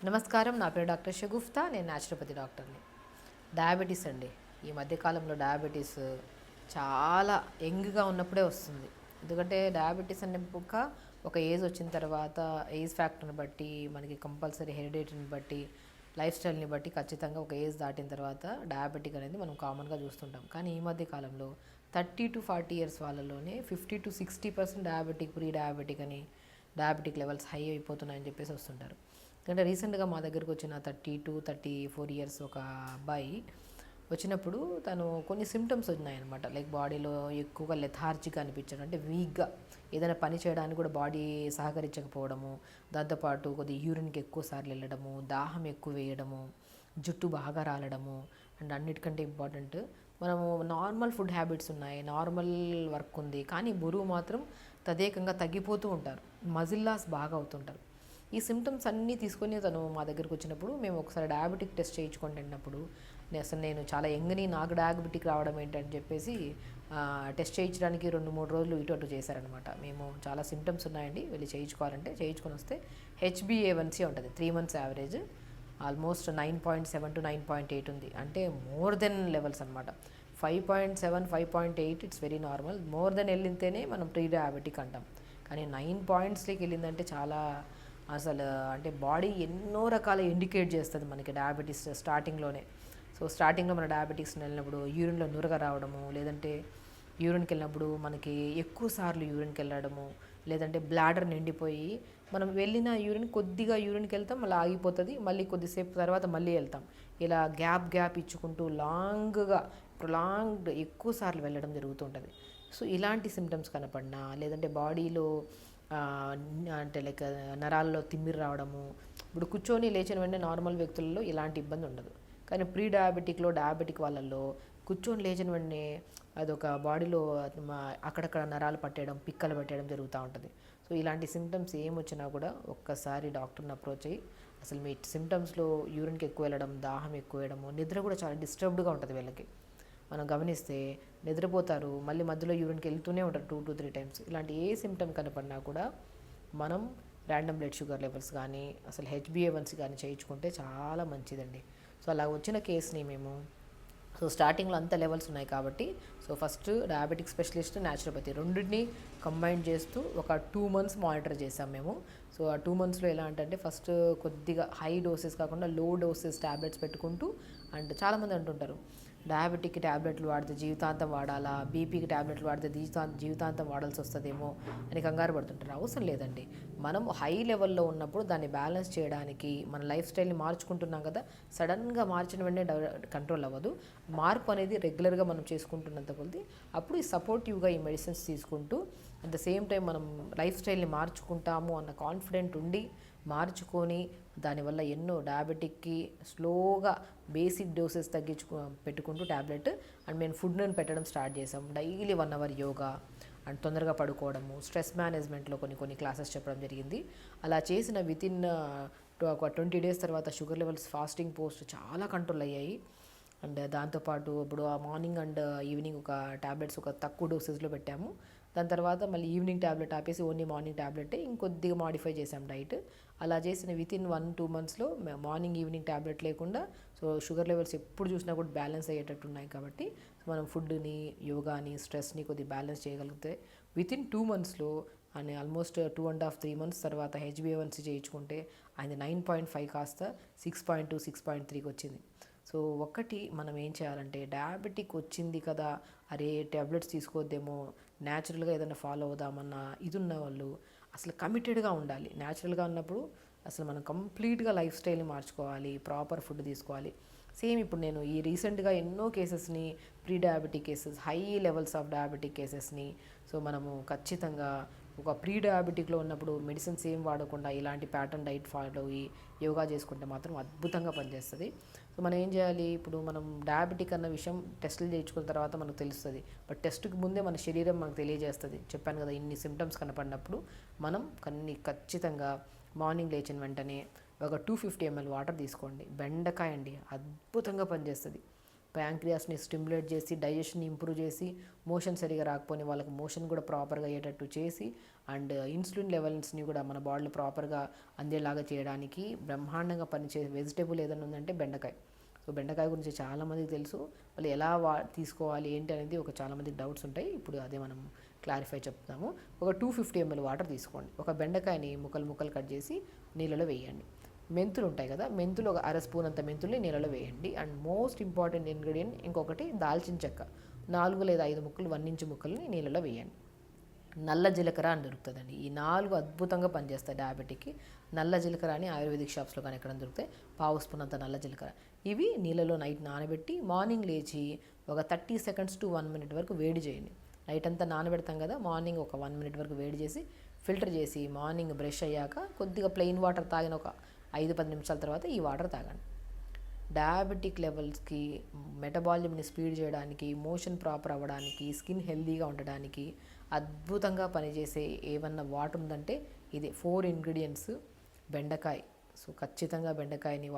నమస్కారం, నా పేరు డాక్టర్ షగుఫ్తా. నేను న్యాచురోపతి డాక్టర్ని. డయాబెటీస్ అండి. ఈ మధ్యకాలంలో డయాబెటీస్ చాలా యంగ్గా ఉన్నప్పుడే వస్తుంది. ఎందుకంటే డయాబెటీస్ అనే ఒక ఏజ్ వచ్చిన తర్వాత ఏజ్ ఫ్యాక్టర్ని బట్టి, మనకి కంపల్సరీ హెరిడిటీని బట్టి, లైఫ్ స్టైల్ని బట్టి ఖచ్చితంగా ఒక ఏజ్ దాటిన తర్వాత డయాబెటిక్ అనేది మనం కామన్గా చూస్తుంటాం. కానీ ఈ మధ్య కాలంలో 30 to 40 ఇయర్స్ వాళ్ళలోనే 50 to 60% డయాబెటిక్, ప్రీ డయాబెటిక్ అని, డయాబెటిక్ లెవెల్స్ హై అయిపోతున్నాయని చెప్పేసి వస్తుంటారు. ఎందుకంటే రీసెంట్గా మా దగ్గరకు వచ్చిన 32-34 ఇయర్స్ ఒక అబ్బాయి వచ్చినప్పుడు తను కొన్ని సిమ్టమ్స్ ఉన్నాయన్నమాట. లైక్ బాడీలో ఎక్కువగా లెథార్జిక్గా అనిపించడం, అంటే వీక్గా ఏదైనా పని చేయడానికి కూడా బాడీ సహకరించకపోవడము, దాంతోపాటు కొద్దిగా యూరిన్కి ఎక్కువ సార్లు వెళ్ళడము, దాహం ఎక్కువ వేయడము, జుట్టు బాగా రాలడము, అండ్ అన్నిటికంటే ఇంపార్టెంట్ మనము నార్మల్ ఫుడ్ హ్యాబిట్స్ ఉన్నాయి, నార్మల్ వర్క్ ఉంది, కానీ బరువు మాత్రం తదేకంగా తగ్గిపోతూ ఉంటారు, మజిల్ లాస్ బాగా అవుతుంటారు. ఈ సిమ్టమ్స్ అన్నీ తీసుకొని తను మా దగ్గరకు వచ్చినప్పుడు మేము ఒకసారి డయాబెటిక్ టెస్ట్ చేయించుకోండి అన్నప్పుడు నేను చాలా యంగ్ని, నాకు డయాబెటిక్ రావడం ఏంటని చెప్పేసి టెస్ట్ చేయించడానికి 2-3 రోజులు ఇటు అటు చేశారనమాట. మేము చాలా సిమ్టమ్స్ ఉన్నాయండి, వెళ్ళి చేయించుకోవాలంటే చేయించుకొని వస్తే HbA1c ఉంటుంది 3 months యావరేజ్ ఆల్మోస్ట్ 9.7 to 9.8 ఉంది. అంటే మోర్ దెన్ లెవెల్స్ అనమాట. 5.7, 5.8 it's very normal. More than వెళ్ళితేనే మనం ప్రీ డయాబెటిక్ అంటాం. కానీ 9 pointsకి వెళ్ళిందంటే చాలా అసలు, అంటే బాడీ ఎన్నో రకాల ఇండికేట్ చేస్తుంది మనకి డయాబెటీస్ స్టార్టింగ్లోనే. సో స్టార్టింగ్లో మన డయాబెటీస్ వెళ్ళినప్పుడు యూరిన్లో నురగ రావడము, లేదంటే యూరిన్కి వెళ్ళినప్పుడు మనకి ఎక్కువ సార్లు యూరిన్కి వెళ్ళడము, లేదంటే బ్లాడర్ నిండిపోయి మనం వెళ్ళిన యూరిన్ కొద్దిగా యూరిన్కి వెళ్తాం, మళ్ళీ ఆగిపోతుంది, మళ్ళీ కొద్దిసేపు తర్వాత మళ్ళీ వెళ్తాం. ఇలా గ్యాప్ ఇచ్చుకుంటూ ప్రొలాంగ్డ్ ఎక్కువ సార్లు వెళ్ళడం జరుగుతుంటుంది. సో ఇలాంటి సిమ్టమ్స్ కనపడినా, లేదంటే బాడీలో అంటే లైక్ నరాల్లో తిమ్మిరి రావడము, ఇప్పుడు కూర్చొని లేచిన వెంటనే నార్మల్ వ్యక్తులలో ఇలాంటి ఇబ్బంది ఉండదు. కానీ ప్రీ డయాబెటిక్లో, డయాబెటిక్ వాళ్ళల్లో కూర్చొని లేచిన వెంటనే అదొక బాడీలో అక్కడక్కడ నరాలు పట్టేయడం, పిక్కలు పెట్టేయడం జరుగుతూ ఉంటుంది. సో ఇలాంటి సిమ్టమ్స్ ఏమొచ్చినా కూడా ఒక్కసారి డాక్టర్ని అప్రోచ్ అయ్యి, అసలు మీ సిమ్టమ్స్లో యూరిన్కి ఎక్కువ వెళ్ళడం, దాహం ఎక్కువ వేయడము, నిద్ర కూడా చాలా డిస్టర్బ్డ్గా ఉంటుంది వీళ్ళకి. మనం గమనిస్తే నిద్రపోతారు, మళ్ళీ మధ్యలో యూరిన్కి వెళ్తూనే ఉంటారు 2 to 3 times. ఇలాంటి ఏ సిమ్టమ్ కనపడినా కూడా మనం ర్యాండమ్ బ్లడ్ షుగర్ లెవెల్స్ కానీ, అసలు HbA1c కానీ చేయించుకుంటే చాలా మంచిదండి. సో అలా వచ్చిన కేసుని మేము, సో స్టార్టింగ్లో అంత లెవెల్స్ ఉన్నాయి కాబట్టి, so first diabetic specialist, naturopathy రెండింటిని కంబైన్ చేస్తూ ఒక 2 months మానిటర్ చేసాం మేము. సో ఆ 2 monthsలో ఎలా అంటే ఫస్ట్ కొద్దిగా హై డోసెస్ కాకుండా లో డోసెస్ ట్యాబ్లెట్స్ పెట్టుకుంటూ, అండ్ చాలామంది అంటుంటారు డయాబెటిక్కి ట్యాబ్లెట్లు వాడితే జీవితాంతం వాడాలా, బీపీకి ట్యాబ్లెట్లు వాడితే జీవితాంతం వాడాల్సి వస్తుందేమో అని కంగారు పడుతుంటారు. అవసరం లేదండి. మనం హై లెవెల్లో ఉన్నప్పుడు దాన్ని బ్యాలెన్స్ చేయడానికి మన లైఫ్ స్టైల్ని మార్చుకుంటున్నాం కదా, సడన్గా మార్చిన వెంటనే కంట్రోల్ అవ్వదు. మార్పు అనేది రెగ్యులర్గా మనం చేసుకుంటున్నంత కొద్ది అప్పుడు ఈ సపోర్టివ్గా ఈ మెడిసిన్స్ తీసుకుంటూ, అట్ ద సేమ్ టైం మనం లైఫ్ స్టైల్ని మార్చుకుంటాము అన్న కాన్ఫిడెంట్ ఉండి మార్చుకొని, దానివల్ల ఎన్నో డయాబెటిక్కి స్లోగా బేసిక్ డోసెస్ పెట్టుకుంటూ ట్యాబ్లెట్, అండ్ మేము ఫుడ్ని పెట్టడం స్టార్ట్ చేసాం. డైలీ 1 hour యోగా, అండ్ తొందరగా పడుకోవడము, స్ట్రెస్ మేనేజ్మెంట్లో కొన్ని క్లాసెస్ చెప్పడం జరిగింది. అలా చేసిన వితిన్ ఒక 20 days తర్వాత షుగర్ లెవెల్స్ ఫాస్టింగ్ పోస్ట్ చాలా కంట్రోల్ అయ్యాయి. అండ్ దాంతోపాటు ఇప్పుడు ఆ మార్నింగ్ అండ్ ఈవినింగ్ ఒక ట్యాబ్లెట్స్ ఒక తక్కువ డోసెస్లో పెట్టాము. దాని తర్వాత మళ్ళీ ఈవినింగ్ ట్యాబ్లెట్ ఆపేసి ఓన్లీ మార్నింగ్ ట్యాబ్లెటే ఇంకొద్దిగా మాడిఫై చేసాం డైట్. అలా చేసిన వితిన్ 1-2 monthsలో మార్నింగ్ ఈవినింగ్ ట్యాబ్లెట్ లేకుండా, సో షుగర్ లెవెల్స్ ఎప్పుడు చూసినా కూడా బ్యాలెన్స్ అయ్యేటట్టు ఉన్నాయి. కాబట్టి మనం ఫుడ్ని, యోగాని, స్ట్రెస్ని కొద్దిగా బ్యాలెన్స్ చేయగలిగితే వితిన్ 2 monthsలో అని ఆల్మోస్ట్ 2.5-3 months తర్వాత HbA1c చేయించుకుంటే ఆయన 9.5 కాస్త 6.2, 6.3కి వచ్చింది. సో ఒకటి మనం ఏం చేయాలంటే, డయాబెటిక్ వచ్చింది కదా, అరే ట్యాబ్లెట్స్ తీసుకోవద్దేమో, న్యాచురల్గా ఏదైనా ఫాలో అవుదామన్న ఇది ఉన్న వాళ్ళు అసలు కమిటెడ్గా ఉండాలి. న్యాచురల్గా ఉన్నప్పుడు అసలు మనం కంప్లీట్గా లైఫ్ స్టైల్ని మార్చుకోవాలి, ప్రాపర్ ఫుడ్ తీసుకోవాలి. సేమ్ ఇప్పుడు నేను ఈ రీసెంట్గా ఎన్నో కేసెస్ని, pre diabetic cases, high levels of diabetic కేసెస్ని, సో మనము ఖచ్చితంగా ఒక ప్రీ డయాబెటిక్లో ఉన్నప్పుడు మెడిసిన్స్ ఏం వాడకుండా ఇలాంటి ప్యాటర్న్ డైట్ ఫాలో అయ్యి యోగా చేసుకుంటే మాత్రం అద్భుతంగా పనిచేస్తుంది. సో మనం ఏం చేయాలి, ఇప్పుడు మనం డయాబెటిక్ అన్న విషయం టెస్టులు చేయించుకున్న తర్వాత మనకు తెలుస్తుంది. బట్ టెస్ట్కి ముందే మన శరీరం మనకు తెలియజేస్తుంది. చెప్పాను కదా, ఇన్ని సిమ్టమ్స్ కనపడినప్పుడు మనం ఖచ్చితంగా మార్నింగ్ లేచిన వెంటనే ఒక 250 ml వాటర్ తీసుకోండి. బెండకాయ అండి, అద్భుతంగా పనిచేస్తుంది. ప్యాంక్రియాస్ని స్టిమ్యులేట్ చేసి డైజెషన్ని ఇంప్రూవ్ చేసి మోషన్ సరిగా రాకపోయినా వాళ్ళకి మోషన్ కూడా ప్రాపర్గా అయ్యేటట్టు చేసి అండ్ ఇన్సులిన్ లెవెల్స్ని కూడా మన బాడీలో ప్రాపర్గా అందేలాగా చేయడానికి బ్రహ్మాండంగా పనిచేసే వెజిటేబుల్ ఏదైనా ఉందంటే బెండకాయ. సో బెండకాయ గురించి చాలామందికి తెలుసు, వాళ్ళు ఎలా తీసుకోవాలి ఏంటి అనేది చాలామందికి డౌట్స్ ఉంటాయి. ఇప్పుడు అదే మనం క్లారిఫై చెప్తాము. ఒక 250 ml వాటర్ తీసుకోండి. ఒక బెండకాయని ముక్కలు కట్ చేసి నీళ్ళలో వేయండి. మెంతులు ఉంటాయి కదా, మెంతులు ఒక అర స్పూన్ అంత మెంతుల్ని నీళ్ళలో వేయండి. అండ్ మోస్ట్ ఇంపార్టెంట్ ఇంగ్రీడియంట్ ఇంకొకటి దాల్చిన చెక్క 4 లేదా 5 ముక్కలు 1 ఇంచు ముక్కల్ని నీళ్ళలో వేయండి. నల్ల జీలకర్ర అని దొరుకుతుందండి. ఈ 4 అద్భుతంగా పనిచేస్తాయి డయాబెటిక్కి. నల్ల జీలకర్ర అని ఆయుర్వేదిక్ షాప్స్లో కానీ ఎక్కడ దొరుకుతాయి, పావు స్పూన్ అంత నల్ల జీలకర్ర. ఇవి నీళ్ళలో నైట్ నానబెట్టి మార్నింగ్ లేచి ఒక 30 seconds to 1 minute వరకు వేడి చేయండి. నైట్ అంతా నానబెడతాం కదా, మార్నింగ్ ఒక 1 minute వరకు వేడి చేసి ఫిల్టర్ చేసి మార్నింగ్ బ్రష్ అయ్యాక కొద్దిగా ప్లెయిన్ వాటర్ తాగిన ఒక 5-10 నిమిషాల తర్వాత ఈ వాటర్ తాగండి. డయాబెటిక్ లెవెల్స్కి, మెటబాలిజంని స్పీడ్ చేయడానికి, మోషన్ ప్రాపర్ అవ్వడానికి, స్కిన్ హెల్తీగా ఉండడానికి అద్భుతంగా పనిచేసే ఏమన్నా వాటర్ ఉందంటే ఇది 4 ఇంగ్రీడియంట్స్ బెండకాయ. సో ఖచ్చితంగా బెండకాయని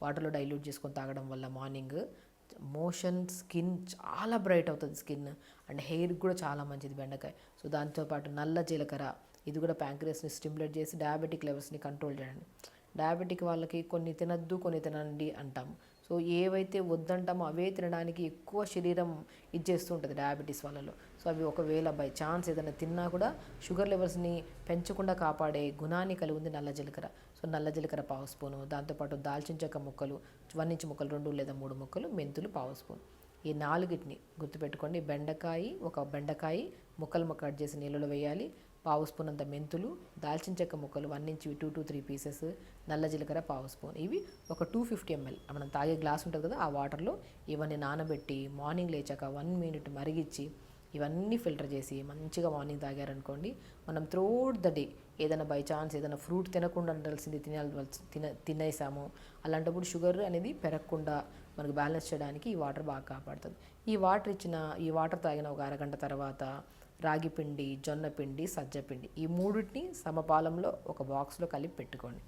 వాటర్లో డైల్యూట్ చేసుకొని తాగడం వల్ల మార్నింగ్ మోషన్, స్కిన్ చాలా బ్రైట్ అవుతుంది, స్కిన్ అండ్ హెయిర్ కూడా చాలా మంచిది బెండకాయ. సో దాంతోపాటు నల్ల జీలకర్ర, ఇది కూడా ప్యాంక్రియాస్ని స్టిమ్యులేట్ చేసి డయాబెటిక్ లెవెల్స్ని కంట్రోల్ చేయండి. డయాబెటిక్ వాళ్ళకి కొన్ని తినద్దు కొన్ని తినండి అంటాము. సో ఏవైతే వద్దంటామో అవే తినడానికి ఎక్కువ శరీరం ఇచ్చేస్తూ ఉంటుంది డయాబెటీస్ వాళ్ళలో. సో అవి ఒకవేళ బై ఛాన్స్ ఏదైనా తిన్నా కూడా షుగర్ లెవెల్స్ని పెంచకుండా కాపాడే గుణాన్ని కలిగి ఉంది నల్ల జీలకర్ర. సో నల్ల జీలకర్ర పావు స్పూను, దాంతోపాటు దాల్చిన చెక్క ముక్కలు 1 ఇంచు ముక్కలు 2 లేదా 3 ముక్కలు, మెంతులు పావు స్పూన్. ఈ 4టిని గుర్తుపెట్టుకోండి. ఒక బెండకాయ ముక్కలు కట్ చేసి నీళ్ళలో వేయాలి, పావు స్పూన్ అంత మెంతులు, దాల్చిన చెక్క ముక్కలు 1 ఇంచు 2 to 3 పీసెస్, నల్ల జీలకర్ర పావు స్పూన్. ఇవి ఒక 250 ml మనం తాగే గ్లాస్ ఉంటుంది కదా, ఆ వాటర్లో ఇవన్నీ నానబెట్టి మార్నింగ్ లేచాక 1 minute మరిగించి ఇవన్నీ ఫిల్టర్ చేసి మంచిగా మార్నింగ్ తాగారనుకోండి, మనం త్రూఅవుట్ ద డే ఏదైనా బై ఛాన్స్ ఏదైనా ఫ్రూట్ తినకుండా ఉండాల్సింది తినేసాము, అలాంటప్పుడు షుగర్ అనేది పెరగకుండా మనకు బ్యాలెన్స్ చేయడానికి ఈ వాటర్ బాగా కాపాడుతుంది. ఈ వాటర్ తాగిన ఒక అరగంట తర్వాత రాగి పిండి, జొన్న పిండి, సజ్జ పిండి ఈ 3టిని సమపాలంలో ఒక బాక్స్లో కలిపి పెట్టుకోండి.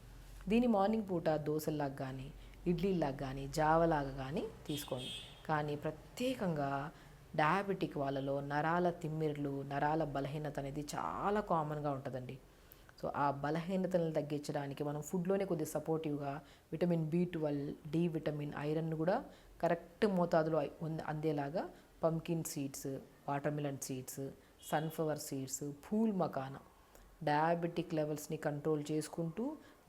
దీన్ని మార్నింగ్ పూట దోశల్లాగా కానీ, ఇడ్లీలాగా కానీ, జావలాగా కానీ తీసుకోండి. కానీ ప్రత్యేకంగా డయాబెటిక్ వాళ్ళలో నరాల తిమ్మిర్లు, నరాల బలహీనత అనేది చాలా కామన్గా ఉంటుందండి. సో ఆ బలహీనతలను తగ్గించడానికి మనం ఫుడ్లోనే కొద్దిగా సపోర్టివ్గా vitamin B12, D vitamin, iron కూడా కరెక్ట్ మోతాదులో అందేలాగా pumpkin seeds, watermelon seeds, sunflower seeds, phool makhana diabetic లెవెల్స్ని కంట్రోల్ చేసుకుంటూ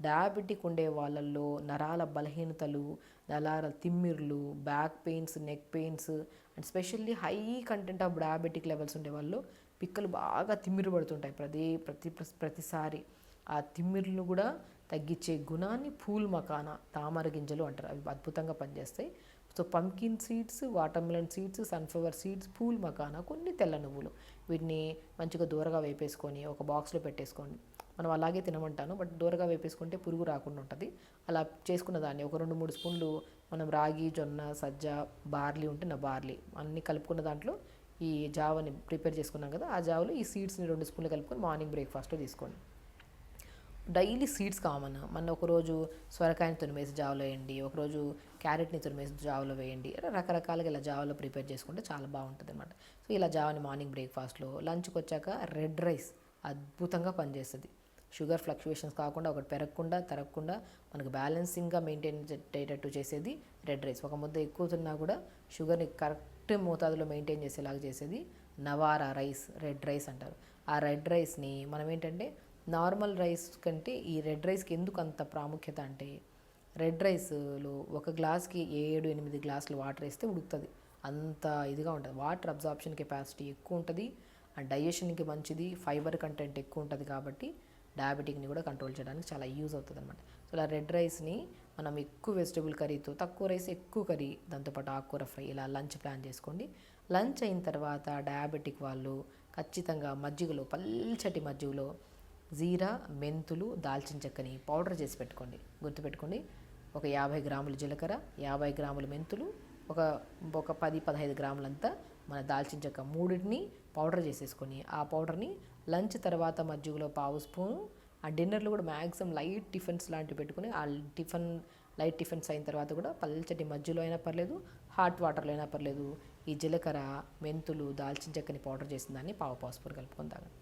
డయాబెటిక్ ఉండే వాళ్ళల్లో నరాల బలహీనతలు, నరాల తిమ్మిర్లు, back pains, neck pains and specially high content of diabetic levels ఉండే వాళ్ళు పిక్కలు బాగా తిమ్మిరి పడుతుంటాయి ప్రతిసారి. ఆ తిమ్మిర్లను కూడా తగ్గించే గుణాన్ని పూల్ మకానా, తామర గింజలు అంటారు, అవి అద్భుతంగా పనిచేస్తాయి. So pumpkin seeds, watermelon seeds, sunflower seeds, phool makhana, కొన్ని తెల్ల నువ్వులు, వీటిని మంచిగా దూరగా వేపేసుకొని ఒక బాక్స్లో పెట్టేసుకోండి. మనం అలాగే తినమంటాను, బట్ దూరగా వేపేసుకుంటే పురుగు రాకుండా ఉంటుంది. అలా చేసుకున్న దాన్ని ఒక 2-3 స్పూన్లు మనం రాగి, జొన్న, సజ్జ, బార్లీ ఉంటే బార్లీ అన్నీ కలుపుకున్న దాంట్లో ఈ జావని ప్రిపేర్ చేసుకున్నాం కదా, ఆ జావలో ఈ సీడ్స్ని 2 స్పూన్లు కలుపుకొని మార్నింగ్ బ్రేక్ఫాస్ట్లో తీసుకోండి. Daily seeds common. మన ఒకరోజు సొరకాయని తురిమేసి జావలో వేయండి, ఒకరోజు క్యారెట్ని తురిమేసి జావలో వేయండి, రకరకాలుగా ఇలా జావలో ప్రిపేర్ చేసుకుంటే చాలా బాగుంటుంది అనమాట. సో ఇలా జావని మార్నింగ్ బ్రేక్ఫాస్ట్లో. లంచ్కి వచ్చాక రెడ్ రైస్ అద్భుతంగా పనిచేస్తుంది. షుగర్ ఫ్లక్చువేషన్స్ కాకుండా, ఒకటి పెరగకుండా తరగకుండా మనకు బ్యాలెన్సింగ్గా మెయింటైన్ అయ్యేటట్టు చేసేది రెడ్ రైస్. ఒక ముద్ద ఎక్కువ తిన్నా కూడా షుగర్ని కరెక్ట్ మోతాదులో మెయింటైన్ చేసేలాగా చేసేది నవారా రైస్, రెడ్ రైస్ అంటారు. ఆ రెడ్ రైస్ని మనం ఏంటంటే నార్మల్ రైస్ కంటే ఈ రెడ్ రైస్కి ఎందుకు అంత ప్రాముఖ్యత అంటే, రెడ్ రైస్లో ఒక గ్లాస్కి 7-8 గ్లాసులు వాటర్ వేస్తే ఉడుకుతుంది. అంత ఇదిగా ఉంటుంది. వాటర్ అబ్జార్ప్షన్ కెపాసిటీ ఎక్కువ ఉంటుంది అండ్ డైజెషన్కి మంచిది, ఫైబర్ కంటెంట్ ఎక్కువ ఉంటుంది. కాబట్టి డయాబెటిక్ని కూడా కంట్రోల్ చేయడానికి చాలా యూజ్ అవుతుంది అనమాట. సో ఇలా రెడ్ రైస్ని మనం ఎక్కువ వెజిటబుల్ కర్రీతో, తక్కువ రైస్ ఎక్కువ కర్రీ, దాంతోపాటు ఆకుకూర ఫ్రై, ఇలా లంచ్ ప్లాన్ చేసుకోండి. లంచ్ అయిన తర్వాత డయాబెటిక్ వాళ్ళు ఖచ్చితంగా మజ్జిగలో, పల్చటి మజ్జిగలో జీరా, మెంతులు, దాల్చిన చెక్కని పౌడర్ చేసి పెట్టుకోండి. గుర్తుపెట్టుకోండి, ఒక 50 గ్రాములు జీలకర్ర, 50 గ్రాములు మెంతులు, ఒక 10-15 గ్రాములంతా మన దాల్చిన చెక్క, 3టిని పౌడర్ చేసేసుకొని ఆ పౌడర్ని లంచ్ తర్వాత మజ్జిగలో పావు స్పూను, ఆ డిన్నర్లో కూడా మ్యాక్సిమం లైట్ టిఫిన్స్ లాంటివి పెట్టుకుని ఆ టిఫిన్ లైట్ టిఫిన్స్ అయిన తర్వాత కూడా పల్చటి మజ్జిలో అయినా పర్లేదు, హాట్ వాటర్లో అయినా పర్లేదు, ఈ జీలకర్ర, మెంతులు, దాల్చిన చెక్కని పౌడర్ చేసిన దాన్ని పావు స్పూన్ కలుపుకొని తాగండి.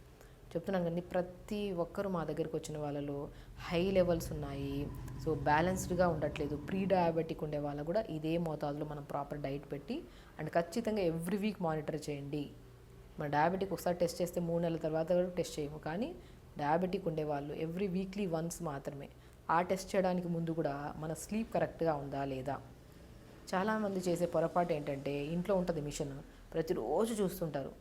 చెప్తున్నాను కానీ ప్రతి ఒక్కరు మా దగ్గరికి వచ్చిన వాళ్ళలో హై లెవెల్స్ ఉన్నాయి, సో బ్యాలెన్స్డ్గా ఉండట్లేదు. ప్రీ డయాబెటిక్ ఉండే వాళ్ళకు కూడా ఇదే మోతాదులో మనం ప్రాపర్ డైట్ పెట్టి అండ్ ఖచ్చితంగా ఎవ్రీ వీక్ మానిటర్ చేయండి. మన డయాబెటిక్ ఒకసారి టెస్ట్ చేస్తే 3 నెలల తర్వాత కూడా టెస్ట్ చేయము, కానీ డయాబెటిక్ ఉండేవాళ్ళు ఎవ్రీ వీక్లీ వన్స్ మాత్రమే. ఆ టెస్ట్ చేయడానికి ముందు కూడా మన స్లీప్ కరెక్ట్గా ఉందా లేదా. చాలామంది చేసే పొరపాటు ఏంటంటే ఇంట్లో ఉంటుంది మిషన్, ప్రతిరోజు చూస్తుంటారు.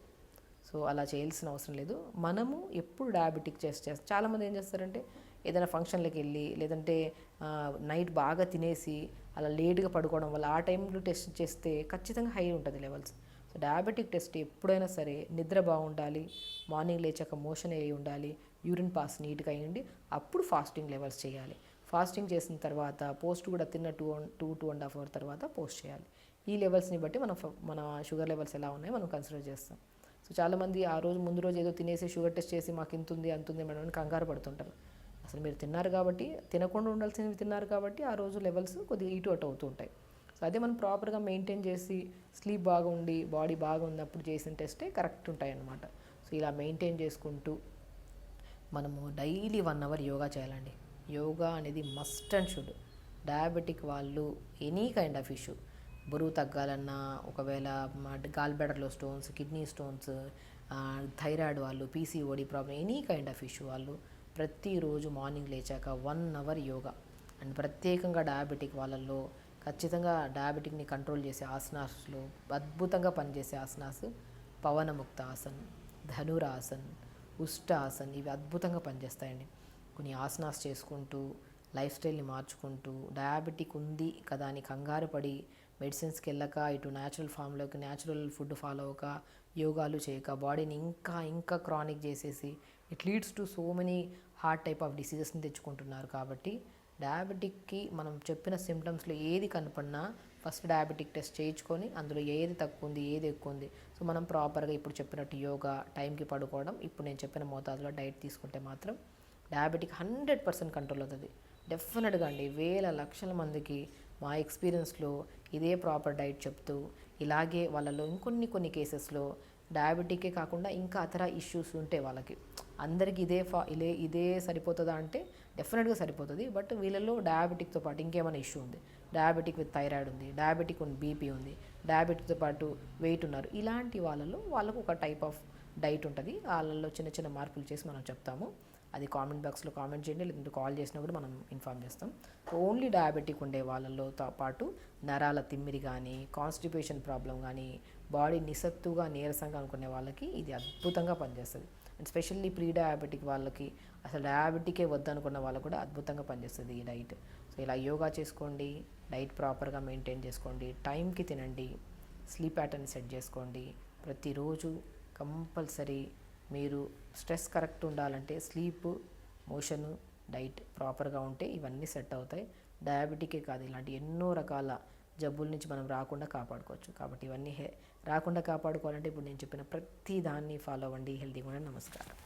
సో అలా చేయాల్సిన అవసరం లేదు. మనము ఎప్పుడు డయాబెటిక్ టెస్ట్ చేస్తాం. చాలామంది ఏం చేస్తారంటే ఏదైనా ఫంక్షన్లకు వెళ్ళి లేదంటే నైట్ బాగా తినేసి అలా లేట్గా పడుకోవడం వల్ల ఆ టైంలో టెస్ట్ చేస్తే ఖచ్చితంగా హై ఉంటుంది లెవెల్స్. సో డయాబెటిక్ టెస్ట్ ఎప్పుడైనా సరే నిద్ర బాగుండాలి, మార్నింగ్ లేచాక మోషన్ అయ్యి ఉండాలి, యూరిన్ పాస్ నీట్గా అయ్యండి, అప్పుడు ఫాస్టింగ్ లెవెల్స్ చేయాలి. ఫాస్టింగ్ చేసిన తర్వాత పోస్ట్ కూడా తిన్న 2.5 అవర్ తర్వాత పోస్ట్ చేయాలి. ఈ లెవెల్స్ని బట్టి మన షుగర్ లెవెల్స్ ఎలా ఉన్నాయో మనం కన్సిడర్ చేస్తాం. సో చాలామంది ఆ రోజు ముందు రోజు ఏదో తినేసి షుగర్ టెస్ట్ చేసి మాకు ఇంత ఉంది అంతుంది మేడం అని కంగారు పడుతుంటారు. అసలు మీరు తిన్నారు కాబట్టి, తినకుండా ఉండాల్సినవి తిన్నారు కాబట్టి ఆ రోజు లెవెల్స్ కొద్దిగా ఇటు అటు అవుతూ ఉంటాయి. సో అదే మనం ప్రాపర్గా మెయింటైన్ చేసి స్లీప్ బాగుండి బాడీ బాగున్నప్పుడు చేసిన టెస్టే కరెక్ట్ ఉంటాయి అన్నమాట. సో ఇలా మెయింటైన్ చేసుకుంటూ మనము డైలీ 1 అవర్ యోగా చేయాలండి. యోగా అనేది మస్ట్ అండ్ షుడ్. డయాబెటిక్ వాళ్ళు ఎనీ కైండ్ ఆఫ్ ఇష్యూ, బరువు తగ్గాలన్నా, ఒకవేళ గాల్ బ్లాడర్లో స్టోన్స్, కిడ్నీ స్టోన్స్, థైరాయిడ్ వాళ్ళు, PCOD problem, any kind of issue వాళ్ళు ప్రతిరోజు మార్నింగ్ లేచాక 1 అవర్ యోగా. అండ్ ప్రత్యేకంగా డయాబెటిక్ వాళ్ళల్లో ఖచ్చితంగా డయాబెటిక్ని కంట్రోల్ చేసే ఆసనాస్లో అద్భుతంగా పనిచేసే ఆసనాస్ పవనముక్త ఆసన్, ధనురాసన్, ఉష్టాసన్, ఇవి అద్భుతంగా పనిచేస్తాయండి. కొన్ని ఆసనాస్ చేసుకుంటూ లైఫ్ స్టైల్ని మార్చుకుంటూ డయాబెటిక్ ఉంది కదా అని కంగారు పడి మెడిసిన్స్కి వెళ్ళక ఇటు న్యాచురల్ ఫామ్లోకి న్యాచురల్ ఫుడ్ ఫాలో అవ్వక యోగాలు చేయక బాడీని ఇంకా క్రానిక్ చేసేసి it leads to so many heart type of డిసీజెస్ని తెచ్చుకుంటున్నారు. కాబట్టి డయాబెటిక్కి మనం చెప్పిన సిమ్టమ్స్లో ఏది కనపడినా ఫస్ట్ డయాబెటిక్ టెస్ట్ చేయించుకొని అందులో ఏది తక్కువ ఉంది ఏది ఎక్కువ ఉంది, సో మనం ప్రాపర్గా ఇప్పుడు చెప్పినట్టు యోగా, టైంకి పడుకోవడం, ఇప్పుడు నేను చెప్పిన మోతాదులో డైట్ తీసుకుంటే మాత్రం డయాబెటిక్ 100% కంట్రోల్ అవుతుంది. డెఫినెట్గా అండి. వేల లక్షల మందికి మా ఎక్స్పీరియన్స్లో ఇదే ప్రాపర్ డైట్ చెప్తూ ఇలాగే వాళ్ళలో కొన్ని కేసెస్లో డయాబెటిక్కే కాకుండా ఇంకా ఇతర ఇష్యూస్ ఉంటే వాళ్ళకి అందరికీ ఇదే సరిపోతుందా అంటే డెఫినెట్గా సరిపోతుంది. బట్ వీళ్ళలో డయాబెటిక్తో పాటు ఇంకేమైనా ఇష్యూ ఉంది, డయాబెటిక్ విత్ థైరాయిడ్ ఉంది, డయాబెటిక్ ఉంది, బీపీ ఉంది, డయాబెటిక్తో పాటు వెయిట్ ఉన్నారు, ఇలాంటి వాళ్ళకు ఒక టైప్ ఆఫ్ డైట్ ఉంటుంది. వాళ్ళలో చిన్న మార్పులు చేసి మనం చెప్తాము. అది కామెంట్ బాక్స్లో కామెంట్ చేయండి, లేదంటే కాల్ చేసినా కూడా మనం ఇన్ఫామ్ చేస్తాం. ఓన్లీ డయాబెటిక్ ఉండే వాళ్ళతో పాటు నరాల తిమ్మిరి కానీ, కాన్స్టిపేషన్ ప్రాబ్లం కానీ, బాడీ నిస్సత్తుగా నీరసంగా అనుకునే వాళ్ళకి ఇది అద్భుతంగా పనిచేస్తుంది. అండ్ స్పెషల్లీ ప్రీ డయాబెటిక్ వాళ్ళకి, అసలు డయాబెటికే వద్దనుకున్న వాళ్ళకు కూడా అద్భుతంగా పనిచేస్తుంది ఈ డైట్. సో ఇలా యోగా చేసుకోండి, డైట్ ప్రాపర్గా మెయింటైన్ చేసుకోండి, టైంకి తినండి, స్లీప్ ప్యాటర్న్ సెట్ చేసుకోండి. ప్రతిరోజు కంపల్సరీ మీరు స్ట్రెస్ కరెక్ట్ ఉండాలంటే స్లీప్, మోషను, డైట్ ప్రాపర్గా ఉంటే ఇవన్నీ సెట్ అవుతాయి. డయాబెటికే కాదు, ఇలాంటి ఎన్నో రకాల జబ్బుల నుంచి మనం రాకుండా కాపాడుకోవచ్చు. కాబట్టి ఇవన్నీ రాకుండా కాపాడుకోవాలంటే ఇప్పుడు నేను చెప్పిన ప్రతి దాన్ని ఫాలో అవ్వండి. హెల్తీగా ఉండండి. నమస్కారం.